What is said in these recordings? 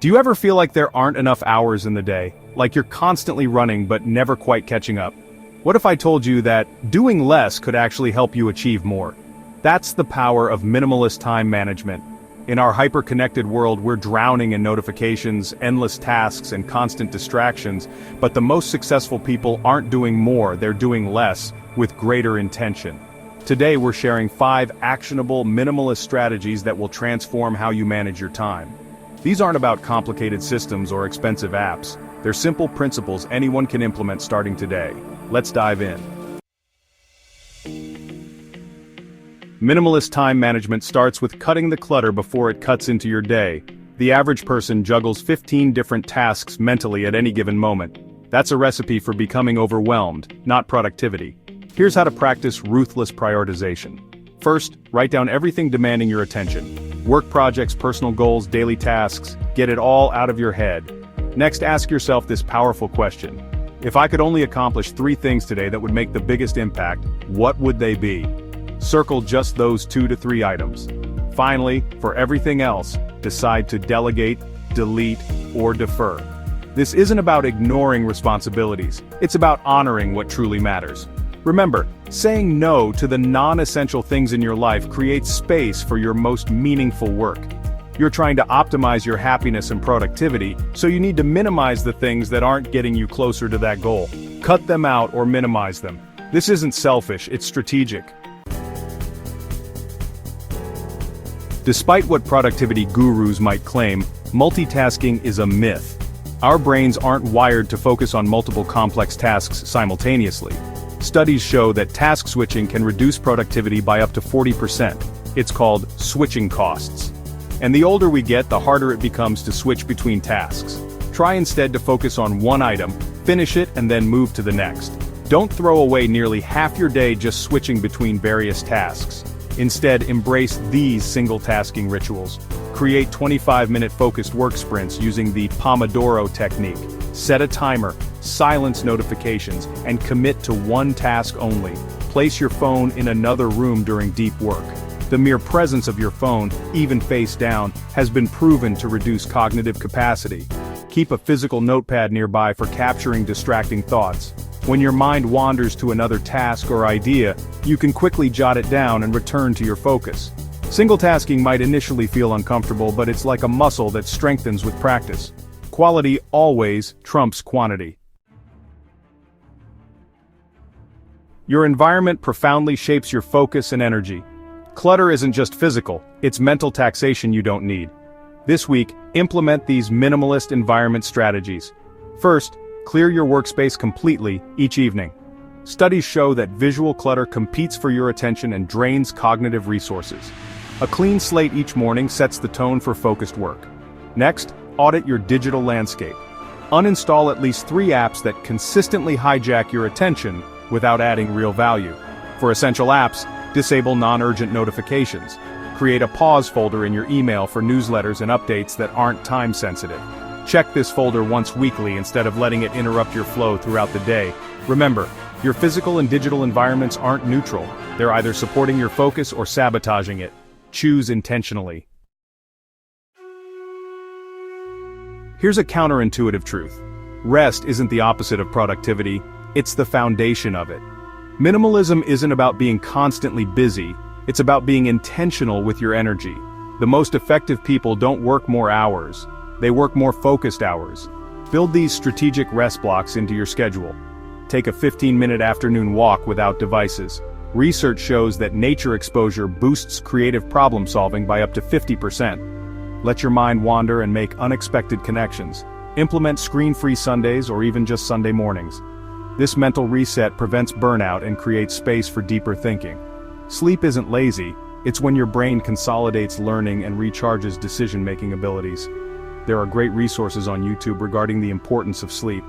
Do you ever feel like there aren't enough hours in the day, like you're constantly running but never quite catching up? What if I told you that doing less could actually help you achieve more? That's the power of minimalist time management. In our hyper-connected world, we're drowning in notifications, endless tasks, and constant distractions, but the most successful people aren't doing more, they're doing less, with greater intention. Today we're sharing 5 actionable minimalist strategies that will transform how you manage your time. These aren't about complicated systems or expensive apps. They're simple principles anyone can implement starting today. Let's dive in. Minimalist time management starts with cutting the clutter before it cuts into your day. The average person juggles 15 different tasks mentally at any given moment. That's a recipe for becoming overwhelmed, not productivity. Here's how to practice ruthless prioritization. First, write down everything demanding your attention. Work projects, personal goals, daily tasks, get it all out of your head. Next, ask yourself this powerful question. If I could only accomplish 3 things today that would make the biggest impact, what would they be? Circle just those 2 to 3 items. Finally, for everything else, decide to delegate, delete, or defer. This isn't about ignoring responsibilities, it's about honoring what truly matters. Remember, saying no to the non-essential things in your life creates space for your most meaningful work. You're trying to optimize your happiness and productivity, so you need to minimize the things that aren't getting you closer to that goal. Cut them out or minimize them. This isn't selfish, it's strategic. Despite what productivity gurus might claim, multitasking is a myth. Our brains aren't wired to focus on multiple complex tasks simultaneously. Studies show that task switching can reduce productivity by up to 40%. It's called switching costs. And the older we get, the harder it becomes to switch between tasks. Try instead to focus on one item, finish it, and then move to the next. Don't throw away nearly half your day just switching between various tasks. Instead, embrace these single-tasking rituals. Create 25-minute focused work sprints using the Pomodoro technique. Set a timer, silence notifications, and commit to one task only. Place your phone in another room during deep work. The mere presence of your phone, even face down, has been proven to reduce cognitive capacity. Keep a physical notepad nearby for capturing distracting thoughts. When your mind wanders to another task or idea, you can quickly jot it down and return to your focus. Single-tasking might initially feel uncomfortable, but it's like a muscle that strengthens with practice. Quality always trumps quantity. Your environment profoundly shapes your focus and energy. Clutter isn't just physical, it's mental taxation you don't need. This week, implement these minimalist environment strategies. First, clear your workspace completely each evening. Studies show that visual clutter competes for your attention and drains cognitive resources. A clean slate each morning sets the tone for focused work. Next, audit your digital landscape. Uninstall at least 3 apps that consistently hijack your attention without adding real value. For essential apps, disable non-urgent notifications. Create a pause folder in your email for newsletters and updates that aren't time-sensitive. Check this folder once weekly instead of letting it interrupt your flow throughout the day. Remember, your physical and digital environments aren't neutral. They're either supporting your focus or sabotaging it. Choose intentionally. Here's a counterintuitive truth. Rest isn't the opposite of productivity, it's the foundation of it. Minimalism isn't about being constantly busy, it's about being intentional with your energy. The most effective people don't work more hours, they work more focused hours. Build these strategic rest blocks into your schedule. Take a 15-minute afternoon walk without devices. Research shows that nature exposure boosts creative problem solving by up to 50%. Let your mind wander and make unexpected connections. Implement screen-free Sundays or even just Sunday mornings. This mental reset prevents burnout and creates space for deeper thinking. Sleep isn't lazy, it's when your brain consolidates learning and recharges decision-making abilities. There are great resources on YouTube regarding the importance of sleep.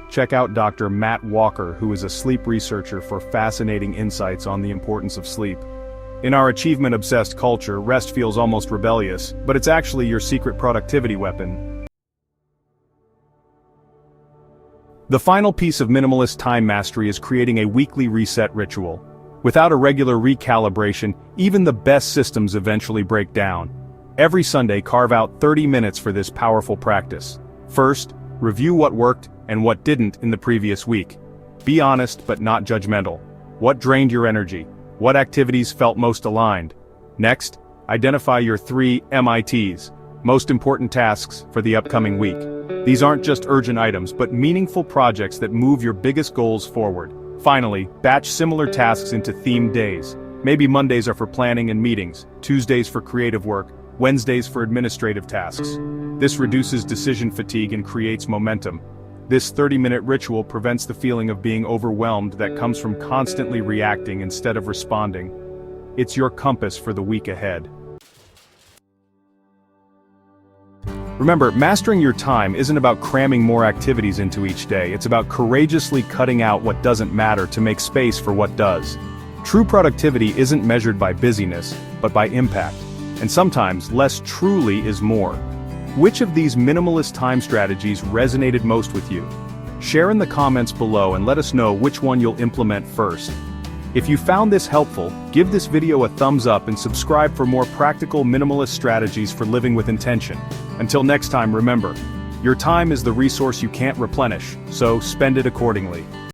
Check out Dr. Matt Walker, who is a sleep researcher, for fascinating insights on the importance of sleep. In our achievement-obsessed culture, rest feels almost rebellious, but it's actually your secret productivity weapon. The final piece of minimalist time mastery is creating a weekly reset ritual. Without a regular recalibration, even the best systems eventually break down. Every Sunday, carve out 30 minutes for this powerful practice. First, review what worked and what didn't in the previous week. Be honest but not judgmental. What drained your energy? What activities felt most aligned? Next, identify your 3 MITs, most important tasks for the upcoming week. These aren't just urgent items but meaningful projects that move your biggest goals forward. Finally, batch similar tasks into themed days. Maybe Mondays are for planning and meetings, Tuesdays for creative work, Wednesdays for administrative tasks. This reduces decision fatigue and creates momentum. This 30-minute ritual prevents the feeling of being overwhelmed that comes from constantly reacting instead of responding. It's your compass for the week ahead. Remember, mastering your time isn't about cramming more activities into each day, it's about courageously cutting out what doesn't matter to make space for what does. True productivity isn't measured by busyness, but by impact. And sometimes, less truly is more. Which of these minimalist time strategies resonated most with you? Share in the comments below and let us know which one you'll implement first. If you found this helpful, give this video a thumbs up and subscribe for more practical minimalist strategies for living with intention. Until next time, remember, your time is the resource you can't replenish, so spend it accordingly.